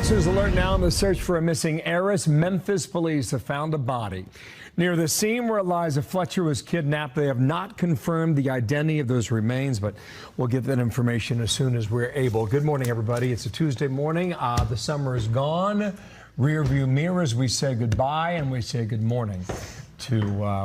Fox News alert now in the search for a missing heiress. Memphis police have found a body near the scene where Eliza Fletcher was kidnapped. They have not confirmed the identity of those remains, but we'll get that information as soon as we're able. Good morning, everybody. It's a Tuesday morning. The summer is gone. Rear view mirrors, we say goodbye and we say good morning to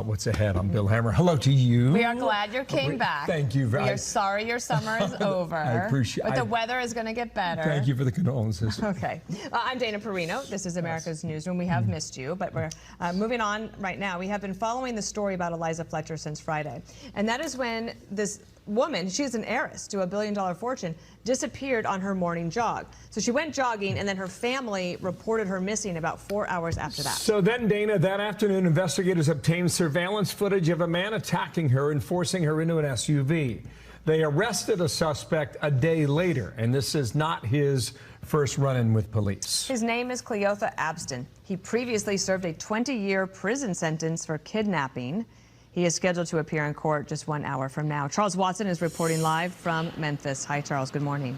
what's ahead. I'm Bill Hammer. Hello to you. We are glad you came back. Thank you. We are sorry your summer is over. I appreciate it. But the weather is going to get better. Thank you for the condolences. Okay. I'm Dana Perino. This is America's Newsroom. We have missed you, but we're moving on right now. We have been following the story about Eliza Fletcher since Friday. And that is when this woman, she's an heiress to $1 billion fortune, disappeared on her morning jog. So she went jogging, and then her family reported her missing about 4 hours after that. So then, Dana, that afternoon, investigators obtained surveillance footage of a man attacking her and forcing her into an SUV. They arrested a suspect a day later, and this is not his first run-in with police. His name is Cleotha Abston. He previously served a 20-year prison sentence for kidnapping. He is scheduled to appear in court just 1 hour from now. Charles Watson is reporting live from Memphis. Hi, Charles. Good morning.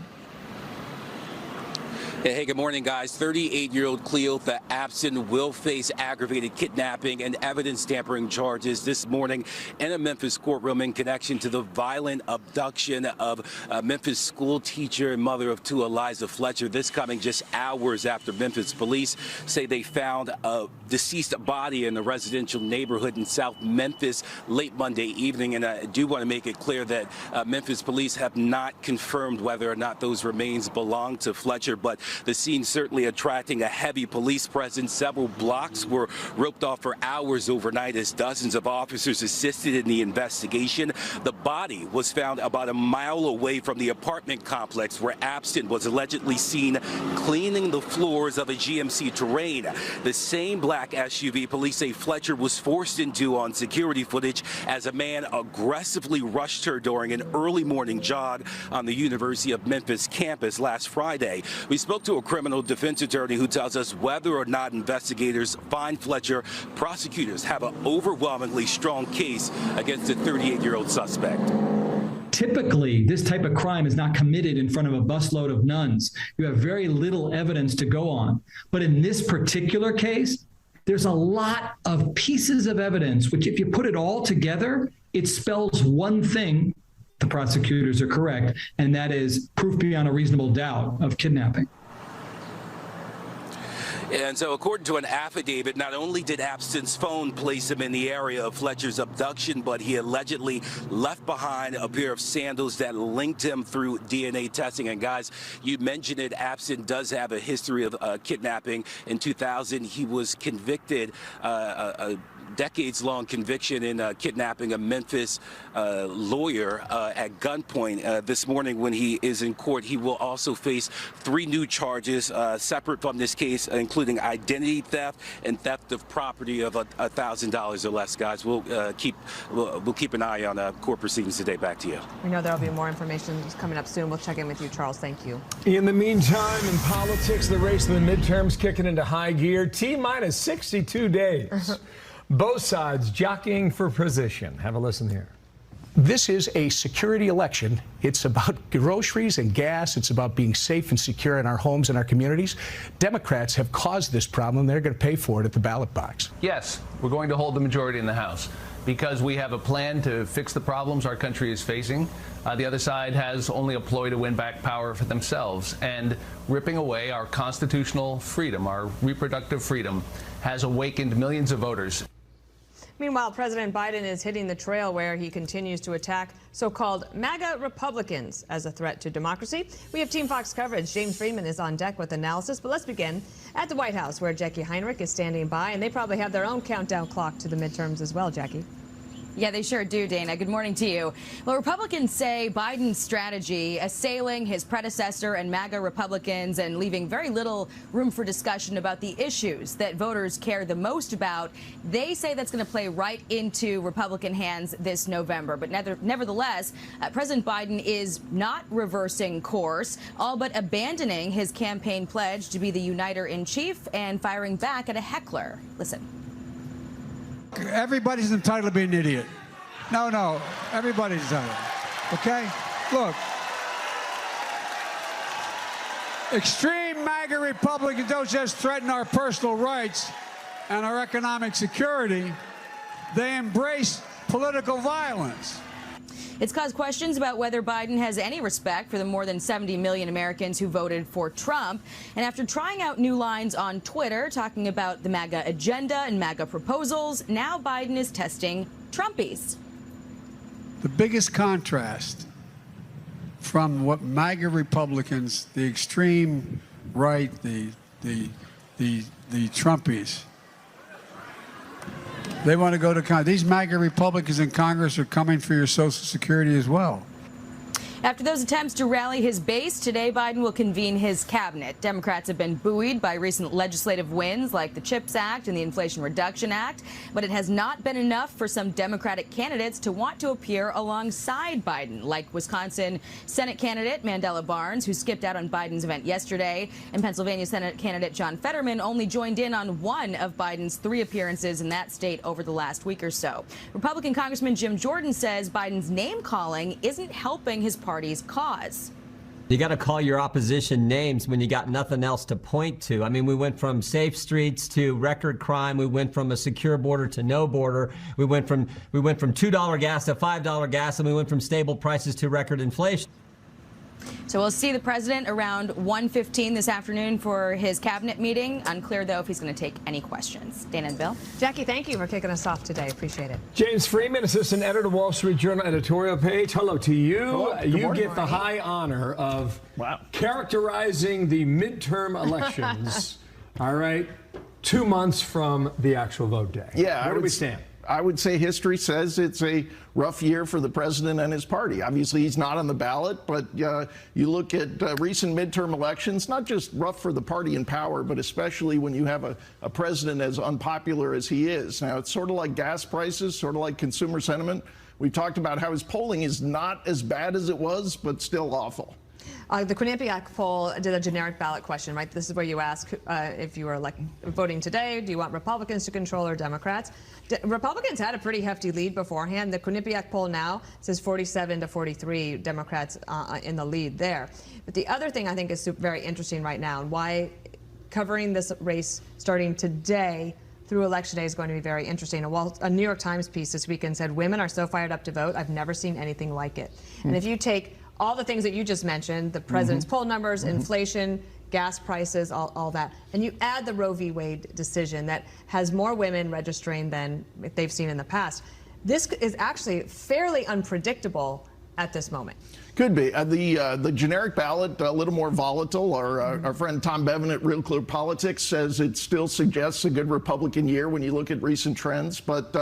Hey, good morning, guys. 38-year-old Cleotha Abston will face aggravated kidnapping and evidence tampering charges this morning in a Memphis courtroom in connection to the violent abduction of Memphis school teacher and mother of two, Eliza Fletcher. This coming just hours after Memphis police say they found a deceased body in a residential neighborhood in South Memphis late Monday evening. And I do want to make it clear that Memphis police have not confirmed whether or not those remains belong to Fletcher, but the scene certainly attracting a heavy police presence. Several blocks were roped off for hours overnight as dozens of officers assisted in the investigation. The body was found about a mile away from the apartment complex where Abston was allegedly seen cleaning the floors of a GMC Terrain, the same black SUV police say Fletcher was forced into on security footage as a man aggressively rushed her during an early morning jog on the University of Memphis campus last Friday. We spoke to a criminal defense attorney who tells us whether or not investigators find Fletcher, prosecutors have an overwhelmingly strong case against the 38-year-old suspect. Typically, this type of crime is not committed in front of a busload of nuns. You have very little evidence to go on. But in this particular case, there's a lot of pieces of evidence, which if you put it all together, it spells one thing. The prosecutors are correct, and that is proof beyond a reasonable doubt of kidnapping. And so according to an affidavit, not only did Abston's phone place him in the area of Fletcher's abduction, but he allegedly left behind a pair of sandals that linked him through DNA testing. And guys, you mentioned it, Abston does have a history of kidnapping. In 2000, he was convicted, a decades-long conviction in kidnapping a Memphis lawyer at gunpoint. This morning when he is in court, he will also face 3 new charges separate from this case, including identity theft and theft of property of $1,000 or less. Guys, we'll keep an eye on court proceedings today. Back to you. We know there will be more information coming up soon. We'll check in with you, Charles. Thank you. In the meantime, in politics, the race in the midterms kicking into high gear. T-minus 62 days. Both sides jockeying for position. Have a listen here. This is a security election. It's about groceries and gas. It's about being safe and secure in our homes and our communities. Democrats have caused this problem. They're going to pay for it at the ballot box. Yes, we're going to hold the majority in the House because we have a plan to fix the problems our country is facing. The other side has only a ploy to win back power for themselves, and ripping away our constitutional freedom, our reproductive freedom, has awakened millions of voters. Meanwhile, President Biden is hitting the trail where he continues to attack so-called MAGA Republicans as a threat to democracy. We have Team Fox coverage. James Freeman is on deck with analysis. But let's begin at the White House, where Jackie Heinrich is standing by, and they probably have their own countdown clock to the midterms as well, Jackie. Yeah, they sure do, Dana. Good morning to you. Well, Republicans say Biden's strategy, assailing his predecessor and MAGA Republicans and leaving very little room for discussion about the issues that voters care the most about, they say that's going to play right into Republican hands this November. But nevertheless, President Biden is not reversing course, all but abandoning his campaign pledge to be the uniter-in-chief and firing back at a heckler. Listen. Everybody's entitled to be an idiot. No, everybody's entitled. Okay? Look, Extreme MAGA Republicans don't just threaten our personal rights and our economic security, they embrace political violence. It's caused questions about whether Biden has any respect for the more than 70 million Americans who voted for Trump. And after trying out new lines on Twitter, talking about the MAGA agenda and MAGA proposals, now Biden is testing Trumpies. The biggest contrast from what MAGA Republicans, the extreme right, the Trumpies, they want to go to Congress. These MAGA Republicans in Congress are coming for your Social Security as well. After those attempts to rally his base, today Biden will convene his cabinet. Democrats have been buoyed by recent legislative wins like the CHIPS Act and the Inflation Reduction Act, but it has not been enough for some Democratic candidates to want to appear alongside Biden, like Wisconsin Senate candidate Mandela Barnes, who skipped out on Biden's event yesterday, and Pennsylvania Senate candidate John Fetterman only joined in on one of Biden's 3 appearances in that state over the last week or so. Republican Congressman Jim Jordan says Biden's name-calling isn't helping his party's cause. You got to call your opposition names when you got nothing else to point to. I mean, we went from safe streets to record crime. We went from a secure border to no border. We went from $2 gas to $5 gas, and we went from stable prices to record inflation. So we'll see the president around 1:15 this afternoon for his cabinet meeting. Unclear, though, if he's going to take any questions. Dana and Bill. Jackie, thank you for kicking us off today. Appreciate it. James Freeman, assistant editor, Wall Street Journal editorial page. Hello to you. Hello. You get the high honor of characterizing the midterm elections. All right, 2 months from the actual vote day. Yeah, where do we stand? I would say history says it's a rough year for the president and his party. Obviously, he's not on the ballot, but you look at recent midterm elections, not just rough for the party in power, but especially when you have a president as unpopular as he is. Now, it's sort of like gas prices, sort of like consumer sentiment. We've talked about how his polling is not as bad as it was, but still awful. The Quinnipiac poll did a generic ballot question, right? This is where you ask if you were voting today, do you want Republicans to control or Democrats? Republicans had a pretty hefty lead beforehand. The Quinnipiac poll now says 47 to 43 Democrats in the lead there. But the other thing I think is very interesting right now, and why covering this race starting today through Election Day is going to be very interesting. A New York Times piece this weekend said, women are so fired up to vote, I've never seen anything like it. And if you take all the things that you just mentioned, the president's poll numbers, inflation, gas prices, all that, and you add the Roe v. Wade decision that has more women registering than they've seen in the past, this is actually fairly unpredictable at this moment. Could be. The generic ballot, a little more volatile. Our friend Tom Bevan at Real Clear Politics says it still suggests a good Republican year when you look at recent trends. But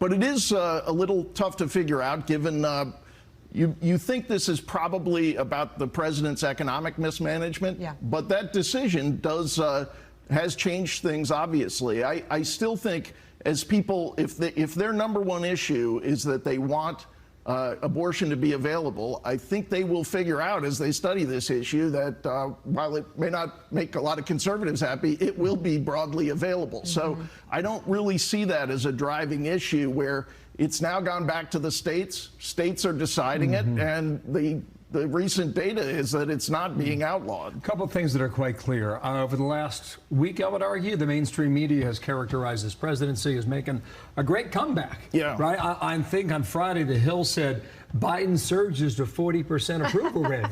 it is a little tough to figure out given you think this is probably about the president's economic mismanagement, but that decision has changed things, obviously. I still think as people, if their number one issue is that they want abortion to be available, I think they will figure out as they study this issue that while it may not make a lot of conservatives happy, it will be broadly available. So I don't really see that as a driving issue where it's now gone back to the states. States are deciding it, and the recent data is that it's not being outlawed. A couple of things that are quite clear. Over the last week, I would argue, the mainstream media has characterized this presidency as making a great comeback. Yeah. Right? I think on Friday, The Hill said Biden surges to 40% approval rating.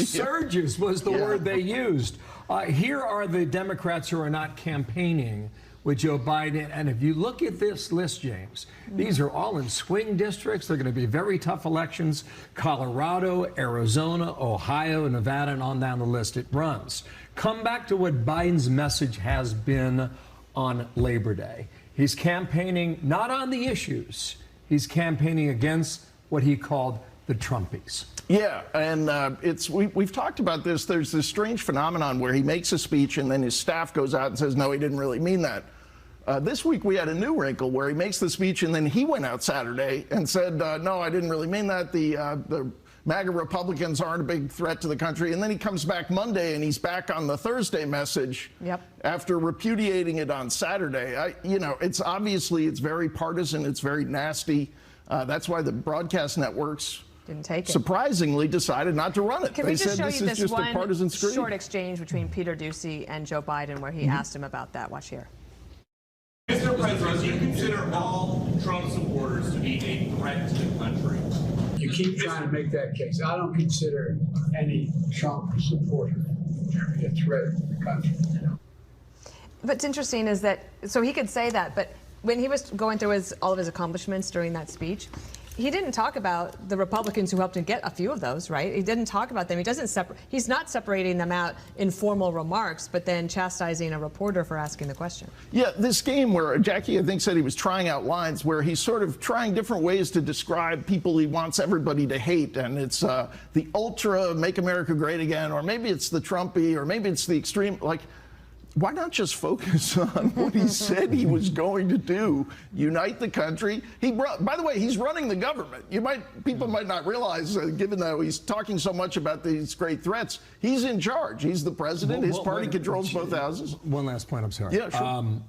Surges was the word they used. Here are the Democrats who are not campaigning with Joe Biden. And if you look at this list, James, these are all in swing districts. They're going to be very tough elections. Colorado, Arizona, Ohio, Nevada, and on down the list it runs. Come back to what Biden's message has been on Labor Day. He's campaigning not on the issues. He's campaigning against what he called the Trumpies. Yeah, and we've talked about this. There's this strange phenomenon where he makes a speech and then his staff goes out and says, no, he didn't really mean that. This week we had a new wrinkle where he makes the speech and then he went out Saturday and said, no, I didn't really mean that. The MAGA Republicans aren't a big threat to the country. And then he comes back Monday and he's back on the Thursday message after repudiating it on Saturday. It's very partisan. It's very nasty. That's why the broadcast networks Didn't take it. surprisingly decided not to run it. Can They we just said show this you is this just a one partisan screen. short exchange between Peter Doocy and Joe Biden where he asked him about that? Watch here. Mr. President, do you consider all Trump supporters to be a threat to the country? You keep trying to make that case. I don't consider any Trump supporter a threat to the country. What's interesting is that, so he could say that, but when he was going through all of his accomplishments during that speech, he didn't talk about the Republicans who helped him get a few of those, right? He didn't talk about them. He doesn't he's not separating them out in formal remarks, but then chastising a reporter for asking the question. Yeah, this game where Jackie, I think, said he was trying out lines where he's sort of trying different ways to describe people he wants everybody to hate. And it's the ultra make America great again, or maybe it's the Trumpy, or maybe it's the extreme. Like, why not just focus on what he said he was going to do? Unite the country. By the way, he's running the government. People might not realize, given that he's talking so much about these great threats, he's in charge. He's the president. His party controls both houses. One last point, I'm sorry. Yeah, sure.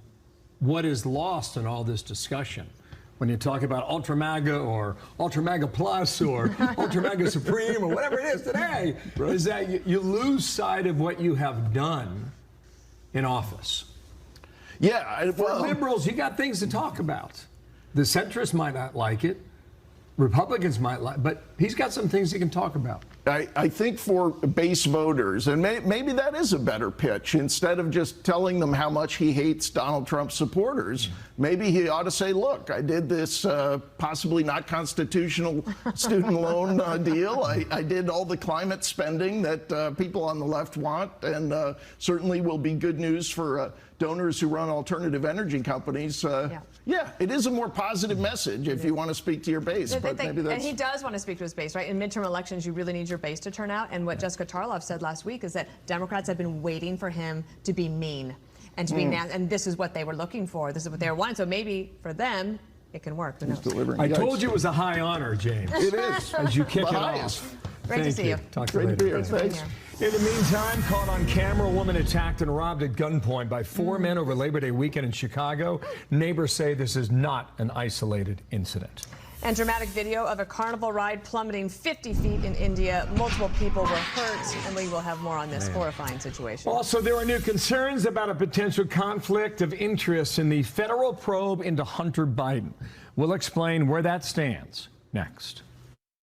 What is lost in all this discussion when you talk about Ultra MAGA or Ultra MAGA Plus or Ultra MAGA Supreme or whatever it is today, is that you lose sight of what you have done in office. Yeah, for liberals, you got things to talk about. The centrists might not like it. Republicans might like, but he's got some things he can talk about. I think for base voters, and maybe that is a better pitch, instead of just telling them how much he hates Donald Trump supporters, maybe he ought to say, look, I did this possibly not constitutional student loan deal. I did all the climate spending that people on the left want, and certainly will be good news for donors who run alternative energy companies. Yeah, it is a more positive message if you want to speak to your base. But maybe that's... And he does want to speak to his base, right? In midterm elections, you really need your base to turn out. And what Jessica Tarloff said last week is that Democrats have been waiting for him to be mean and to be and this is what they were looking for. This is what they were wanting. So maybe for them, it can work. Who knows? I told you it was a high honor, James. It is. As you kick it off. Great to see you. Talk to you later. Thanks for being here. In the meantime, caught on camera, a woman attacked and robbed at gunpoint by 4 men over Labor Day weekend in Chicago. Neighbors say this is not an isolated incident. And dramatic video of a carnival ride plummeting 50 feet in India. Multiple people were hurt, and we will have more on this horrifying situation. Also, there are new concerns about a potential conflict of interest in the federal probe into Hunter Biden. We'll explain where that stands next.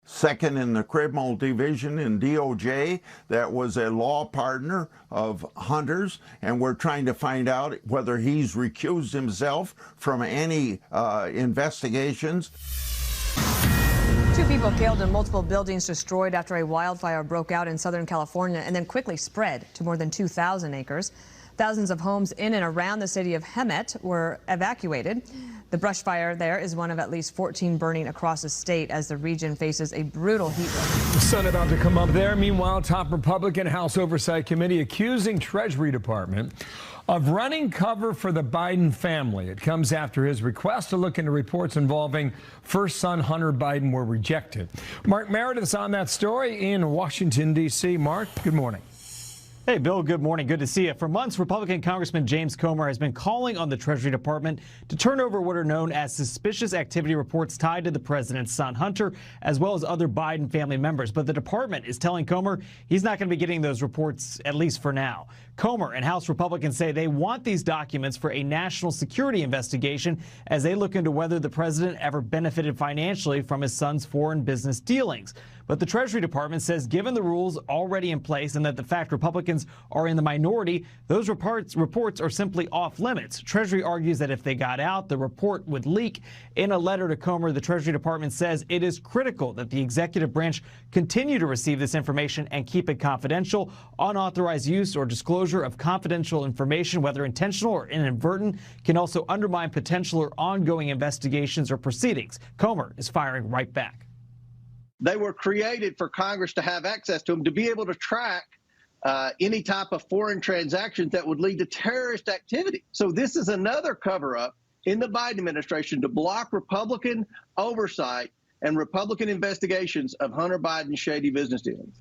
Second in the criminal division in DOJ, that was a law partner of Hunter's, and we're trying to find out whether he's recused himself from any investigations. 2 people killed and multiple buildings destroyed after a wildfire broke out in Southern California and then quickly spread to more than 2,000 acres. Thousands of homes in and around the city of Hemet were evacuated. The brush fire there is one of at least 14 burning across the state as the region faces a brutal heat wave. The sun about to come up there. Meanwhile, top Republican House Oversight Committee accusing Treasury Department of running cover for the Biden family. It comes after his request to look into reports involving first son Hunter Biden were rejected. Mark Meredith's on that story in Washington, D.C. Mark, good morning. Hey, Bill, good morning. Good to see you. For months, Republican Congressman James Comer has been calling on the Treasury Department to turn over what are known as suspicious activity reports tied to the president's son, Hunter, as well as other Biden family members. But the department is telling Comer he's not going to be getting those reports, at least for now. Comer and House Republicans say they want these documents for a national security investigation as they look into whether the president ever benefited financially from his son's foreign business dealings. But the Treasury Department says given the rules already in place and that the fact Republicans are in the minority, those reports are simply off limits. Treasury argues that if they got out, the report would leak. In a letter to Comer, the Treasury Department says it is critical that the executive branch continue to receive this information and keep it confidential. Unauthorized use or disclosure of confidential information, whether intentional or inadvertent, can also undermine potential or ongoing investigations or proceedings. Comer is firing right back. They were created for Congress to have access to them, to be able to track any type of foreign transactions that would lead to terrorist activity. So this is another cover-up in the Biden administration to block Republican oversight and Republican investigations of Hunter Biden's shady business dealings.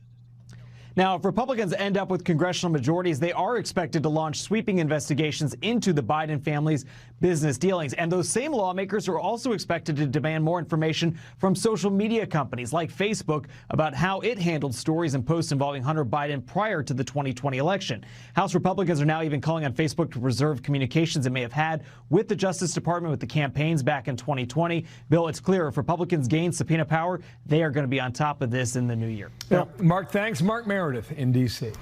Now, if Republicans end up with congressional majorities, they are expected to launch sweeping investigations into the Biden family's business dealings. And those same lawmakers are also expected to demand more information from social media companies like Facebook about how it handled stories and posts involving Hunter Biden prior to the 2020 election. House Republicans are now even calling on Facebook to preserve communications it may have had with the Justice Department with the campaigns back in 2020. Bill, it's clear if Republicans gain subpoena power, they are going to be on top of this in the new year. Well, Mark, thanks. Mark Meredith in D.C.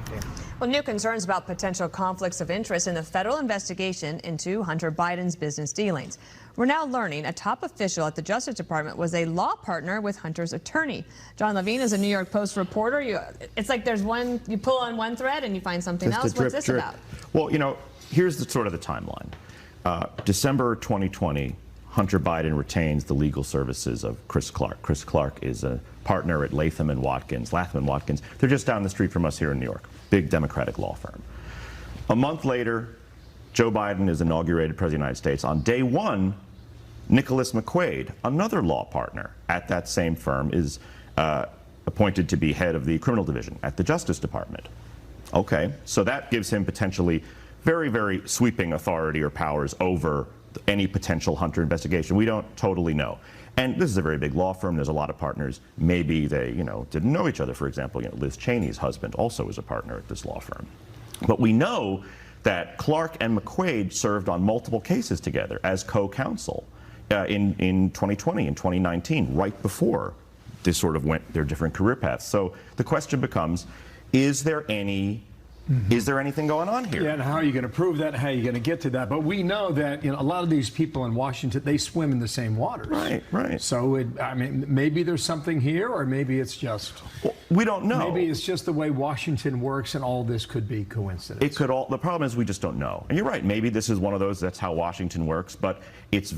Well, new concerns about potential conflicts of interest in the federal investigation into Hunter Biden's business dealings. We're now learning a top official at the Justice Department was a law partner with Hunter's attorney. John Levine is a New York Post reporter. It's like there's one, you pull on one thread and you find something else. What's this about? Well, here's the sort of the timeline. December 2020, Hunter Biden retains the legal services of Chris Clark. Chris Clark is a partner at Latham & Watkins. They're just down the street from us here in New York. Big Democratic law firm. A month later, Joe Biden is inaugurated President of the United States. On day one, Nicholas McQuaid, another law partner at that same firm, is appointed to be head of the criminal division at the Justice Department. Okay, so that gives him potentially very, very sweeping authority or powers over any potential Hunter investigation. We don't totally know. And this is a very big law firm. There's a lot of partners. Maybe they, didn't know each other. For example, Liz Cheney's husband also is a partner at this law firm. But we know that Clark and McQuaid served on multiple cases together as co-counsel in 2020 and 2019, right before this sort of went their different career paths. So the question becomes, is there anything going on here? Yeah, and how are you going to prove that? How are you going to get to that? But we know that a lot of these people in Washington, they swim in the same waters. Right. So, maybe there's something here, or maybe it's just... Well, we don't know. Maybe it's just the way Washington works, and all this could be coincidence. The problem is we just don't know. And you're right, maybe this is one of those, that's how Washington works, but it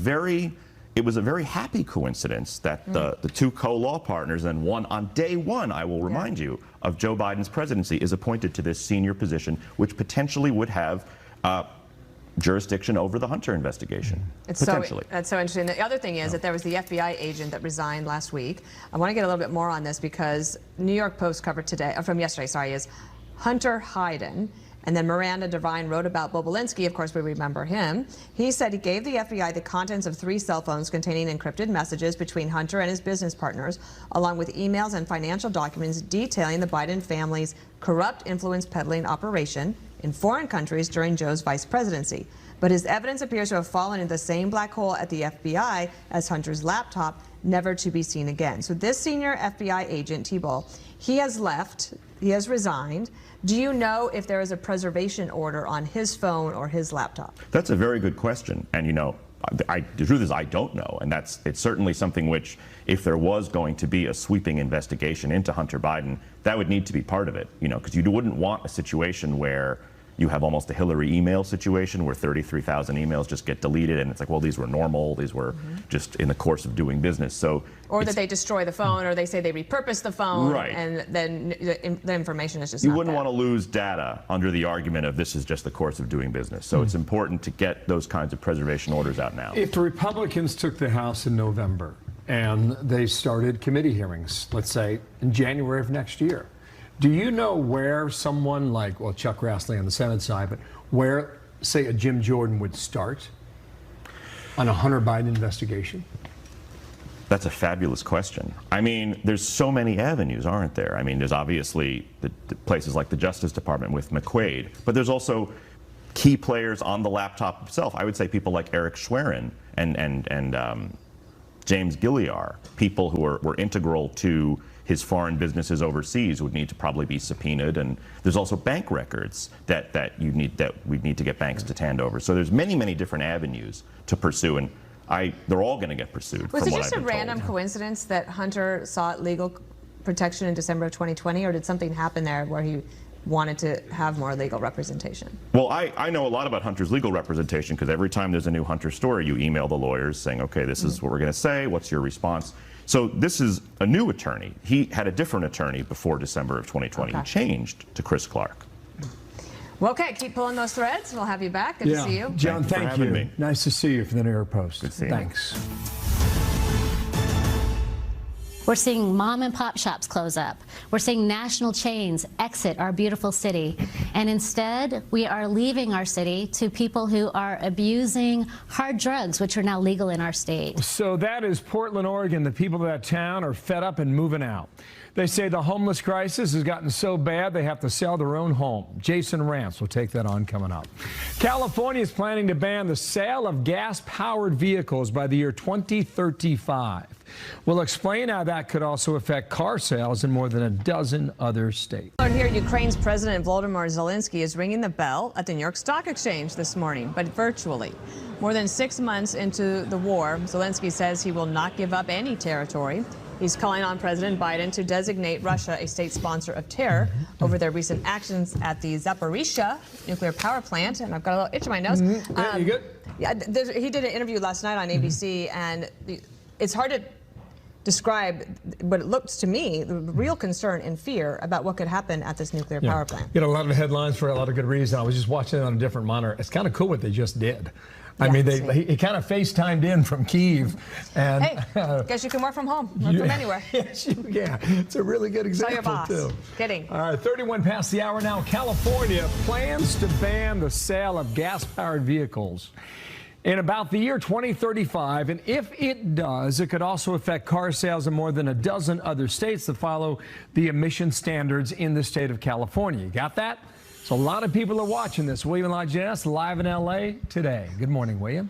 was a very happy coincidence that the two co-law partners, and one on day one, I will remind you, of Joe Biden's presidency, is appointed to this senior position, which potentially would have jurisdiction over the Hunter investigation. Potentially. That's so interesting. The other thing is that there was the FBI agent that resigned last week. I want to get a little bit more on this because New York Post covered today, from yesterday, is Hunter Hayden. And then Miranda Devine wrote about Bobulinski. Of course, we remember him. He said he gave the FBI the contents of 3 cell phones containing encrypted messages between Hunter and his business partners, along with emails and financial documents detailing the Biden family's corrupt influence peddling operation in foreign countries during Joe's vice presidency. But his evidence appears to have fallen into the same black hole at the FBI as Hunter's laptop, never to be seen again. So this senior FBI agent, T-Bull, he has left, he has resigned. Do you know if there is a preservation order on his phone or his laptop? That's a very good question. And the truth is I don't know. And it's certainly something which, if there was going to be a sweeping investigation into Hunter Biden, that would need to be part of it. Because you wouldn't want a situation where you have almost a Hillary email situation where 33,000 emails just get deleted, and it's like, well, these were normal, these were just in the course of doing business. Or that they destroy the phone, or they say they repurpose the phone, right, and then the information is just you not wouldn't there. want to lose data under the argument of this is just the course of doing business. So it's important to get those kinds of preservation orders out now. If the Republicans took the House in November and they started committee hearings, let's say in January of next year, do you know where someone like, Chuck Grassley on the Senate side, but where, say, a Jim Jordan would start on a Hunter Biden investigation? That's a fabulous question. There's so many avenues, aren't there? There's obviously the places like the Justice Department with McQuaid, but there's also key players on the laptop itself. I would say people like Eric Schwerin and James Gilliar, people who were integral to his foreign businesses overseas, would need to probably be subpoenaed. And there's also bank records that we need to get banks to hand over. So there's many, many different avenues to pursue, and they're all going to get pursued. Was it just a random coincidence that Hunter sought legal protection in December of 2020, or did something happen there where he wanted to have more legal representation? Well, I know a lot about Hunter's legal representation because every time there's a new Hunter story, you email the lawyers saying, okay, this is what we're going to say, what's your response? So this is a new attorney. He had a different attorney before December of 2020. He changed to Chris Clark. Well, okay, keep pulling those threads. We'll have you back. Good to see you. John, thank you. Me. Nice to see you from the New York Post. Good seeing you. Thanks. We're seeing mom and pop shops close up. We're seeing national chains exit our beautiful city. And instead, we are leaving our city to people who are abusing hard drugs, which are now legal in our state. So that is Portland, Oregon. The people of that town are fed up and moving out. They say the homeless crisis has gotten so bad they have to sell their own home. Jason Rance will take that on coming up. California is planning to ban the sale of gas-powered vehicles by the year 2035. We'll explain how that could also affect car sales in more than a dozen other states. Here, Ukraine's President Volodymyr Zelensky is ringing the bell at the New York Stock Exchange this morning, but virtually. More than 6 months into the war, Zelensky says he will not give up any territory. He's calling on President Biden to designate Russia a state sponsor of terror over their recent actions at the Zaporizhzhia nuclear power plant. And I've got a little itch in my nose. You good? Yeah, he did an interview last night on ABC, and it's hard to describe, but it looks to me the real concern and fear about what could happen at this nuclear power plant. You know, a lot of headlines for a lot of good reason. I was just watching it on a different monitor. It's kind of cool what they just did. I mean, he kind of FaceTimed in from Kyiv. And, hey, guess you can work from home, work from anywhere. Yes, you can. It's a really good example, Tell your boss. too. Kidding. All right, 31 past the hour now. California plans to ban the sale of gas-powered vehicles in about the year 2035. And if it does, it could also affect car sales in more than a dozen other states that follow the emission standards in the state of California. You got that? So a lot of people are watching this. William Lajeunesse live in L.A. today. Good morning, William.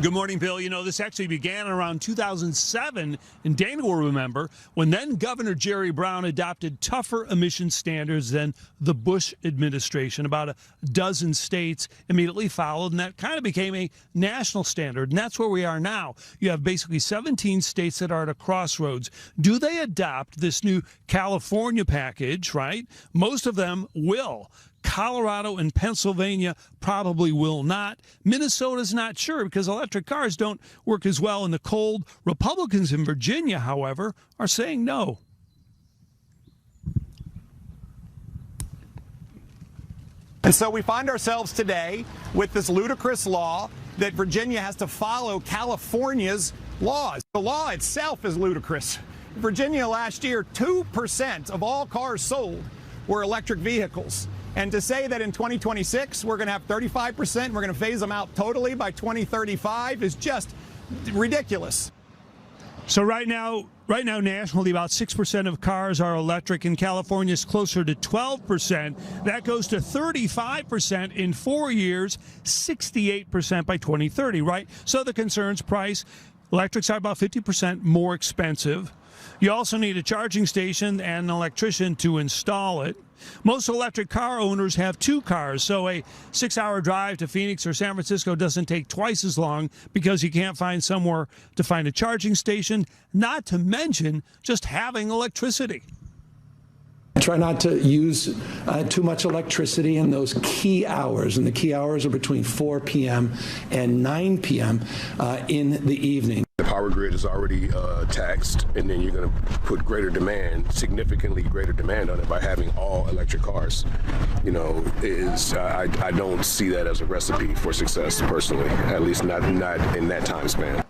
Good morning, Bill. You know, this actually began around 2007, and Dana will remember, when then Governor Jerry Brown adopted tougher emission standards than the Bush administration. About a dozen states immediately followed, and that kind of became a national standard, and that's where we are now. You have basically 17 states that are at a crossroads. Do they adopt this new California package, right? Most of them will. Colorado and Pennsylvania probably will not. Minnesota's not sure because electric cars don't work as well in the cold. Republicans in Virginia, however, are saying no. And so we find ourselves today with this ludicrous law that Virginia has to follow California's laws. The law itself is ludicrous. In Virginia last year, 2% of all cars sold were electric vehicles. And to say that in 2026 we're going to have 35%, we're going to phase them out totally by 2035 is just ridiculous. So right now nationally, about 6% of cars are electric. In California, it's closer to 12%. That goes to 35% in 4 years, 68% by 2030, right? So the concerns, price, electrics are about 50% more expensive. You also need a charging station and an electrician to install it. Most electric car owners have 2 cars, so a 6-hour drive to Phoenix or San Francisco doesn't take twice as long because you can't find somewhere to find a charging station, not to mention just having electricity. Try not to use too much electricity in those key hours, and the key hours are between 4 p.m. and 9 p.m. In the evening. The power grid is already taxed, and then you're going to put greater demand, significantly greater demand on it by having all electric cars. You know, I don't see that as a recipe for success personally, at least not in that time span.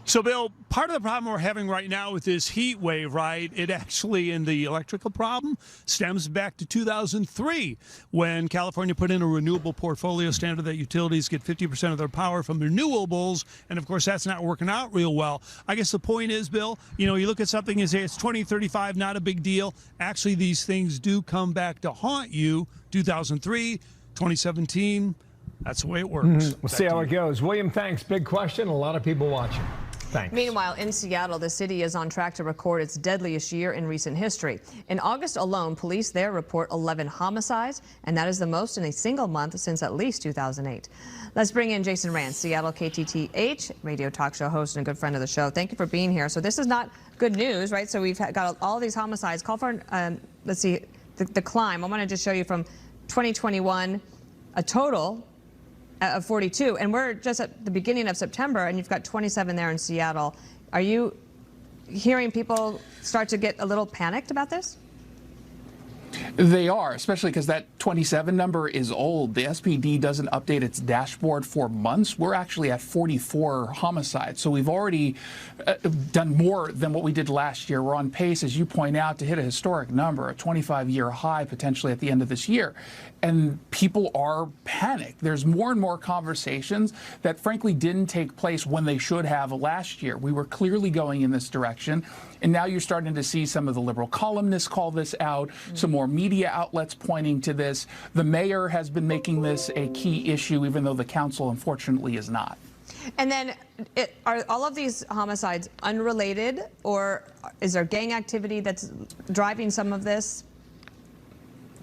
So, Bill, part of the problem we're having right now with this heat wave, right, it actually, in the electrical problem, stems back to 2003 when California put in a renewable portfolio standard that utilities get 50% of their power from renewables. And, of course, that's not working out real well. I guess the point is, Bill, you know, you look at something and say it's 2035, not a big deal. Actually, these things do come back to haunt you. 2003, 2017, that's the way it works. We'll see how it goes. William, thanks. Big question. A lot of people watching. Thanks. Meanwhile, in Seattle, the city is on track to record its deadliest year in recent history. In August alone, police there report 11 homicides, and that is the most in a single month since at least 2008. Let's bring in Jason Rance, Seattle KTTH radio talk show host and a good friend of the show. Thank you for being here. So this is not good news, right? So we've got all these homicides. Call for, let's see, the climb. I want to just show you from 2021, a total of 42, and we're just at the beginning of September, and you've got 27 there in Seattle. Are you hearing people start to get a little panicked about this? They are, especially because that 27 number is old. The SPD doesn't update its dashboard for months. We're actually at 44 homicides. So we've already done more than what we did last year. We're on pace, as you point out, to hit a historic number, a 25-year high potentially at the end of this year. And people are panicked. There's more and more conversations that frankly didn't take place when they should have last year. We were clearly going in this direction. And now you're starting to see some of the liberal columnists call this out, some more media outlets pointing to this. The mayor has been making this a key issue, even though the council, unfortunately, is not. And then, are all of these homicides unrelated, or is there gang activity that's driving some of this?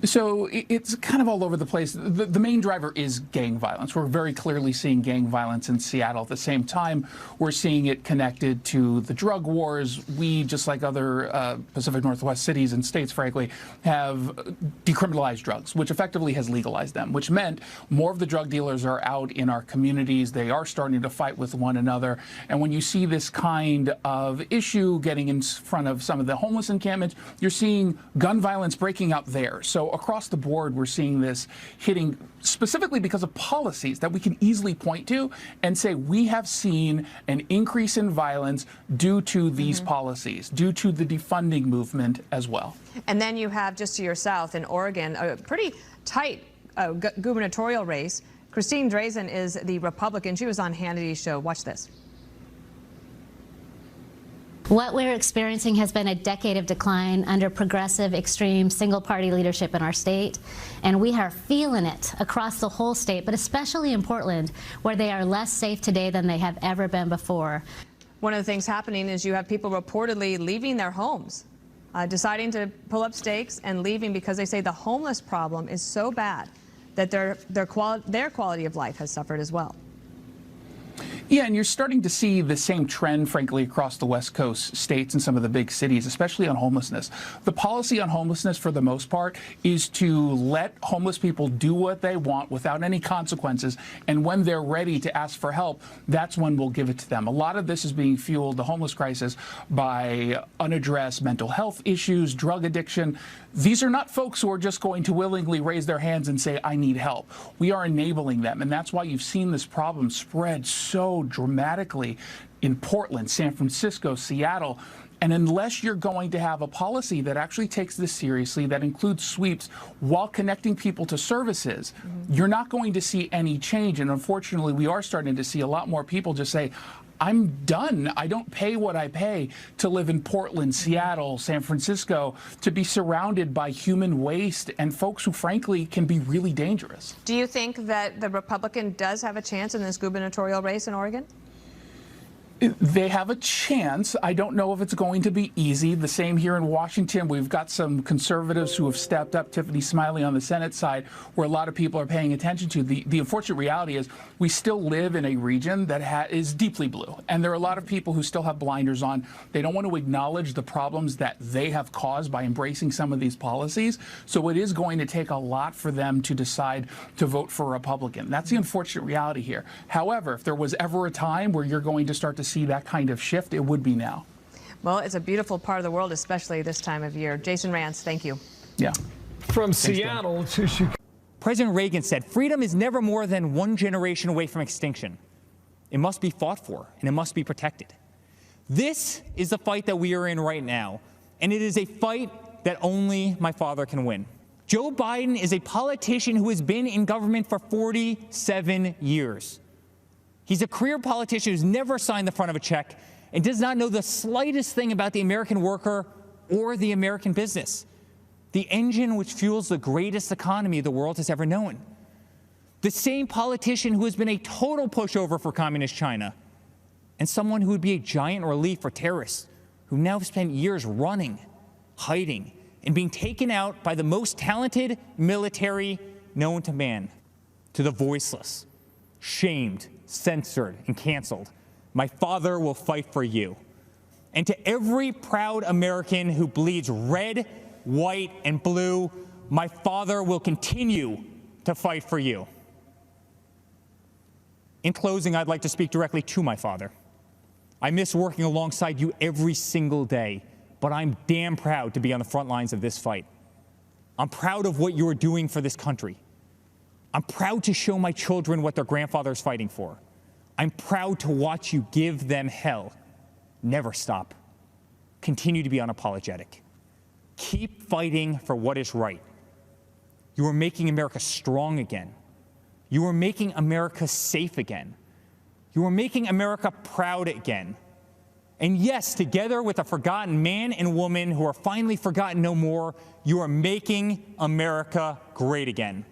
So it's kind of all over the place. The main driver is gang violence. We're very clearly seeing gang violence in Seattle. At the same time, we're seeing it connected to the drug wars. We, just like other Pacific Northwest cities and states, frankly, have decriminalized drugs, which effectively has legalized them, which meant more of the drug dealers are out in our communities. They are starting to fight with one another. And when you see this kind of issue getting in front of some of the homeless encampments, you're seeing gun violence breaking out there. So across the board, we're seeing this hitting specifically because of policies that we can easily point to and say we have seen an increase in violence due to these policies, due to the defunding movement as well. And then you have, just to your south in Oregon, a pretty tight gubernatorial race. Christine Drazan is the Republican. She was on Hannity's show. Watch this. What we're experiencing has been a decade of decline under progressive, extreme, single-party leadership in our state, and we are feeling it across the whole state, but especially in Portland, where they are less safe today than they have ever been before. One of the things happening is you have people reportedly leaving their homes, deciding to pull up stakes and leaving because they say the homeless problem is so bad that their quality of life has suffered as well. Yeah, and you're starting to see the same trend, frankly, across the West Coast states and some of the big cities, especially on homelessness. The policy on homelessness, for the most part, is to let homeless people do what they want without any consequences. And when they're ready to ask for help, that's when we'll give it to them. A lot of this is being fueled, the homeless crisis, by unaddressed mental health issues, drug addiction. These are not folks who are just going to willingly raise their hands and say, I need help. We are enabling them. And that's why you've seen this problem spread so dramatically in Portland, San Francisco, Seattle. And unless you're going to have a policy that actually takes this seriously, that includes sweeps while connecting people to services, you're not going to see any change. And unfortunately, we are starting to see a lot more people just say, I'm done. I don't pay what I pay to live in Portland, Seattle, San Francisco, to be surrounded by human waste and folks who, frankly, can be really dangerous. Do you think that the Republican does have a chance in this gubernatorial race in Oregon? They have a chance. I don't know if it's going to be easy. The same here in Washington. We've got some conservatives who have stepped up. Tiffany Smiley on the Senate side, where a lot of people are paying attention to. The unfortunate reality is we still live in a region that is deeply blue. And there are a lot of people who still have blinders on. They don't want to acknowledge the problems that they have caused by embracing some of these policies. So it is going to take a lot for them to decide to vote for a Republican. That's the unfortunate reality here. However, if there was ever a time where you're going to start to see that kind of shift, it would be now. Well, it's a beautiful part of the world, especially this time of year. Jason Rance, thank you. Yeah. From Seattle to Chicago. President Reagan said, freedom is never more than one generation away from extinction. It must be fought for, and it must be protected. This is the fight that we are in right now, and it is a fight that only my father can win. Joe Biden is a politician who has been in government for 47 years. He's a career politician who's never signed the front of a check and does not know the slightest thing about the American worker or the American business, the engine which fuels the greatest economy the world has ever known. The same politician who has been a total pushover for communist China, and someone who would be a giant relief for terrorists who now have spent years running, hiding, and being taken out by the most talented military known to man. To the voiceless, shamed, censored, and canceled, my father will fight for you. And to every proud American who bleeds red, white, and blue, my father will continue to fight for you. In closing, I'd like to speak directly to my father. I miss working alongside you every single day, but I'm damn proud to be on the front lines of this fight. I'm proud of what you're doing for this country. I'm proud to show my children what their grandfather's fighting for. I'm proud to watch you give them hell. Never stop. Continue to be unapologetic. Keep fighting for what is right. You are making America strong again. You are making America safe again. You are making America proud again. And yes, together with a forgotten man and woman who are finally forgotten no more, you are making America great again.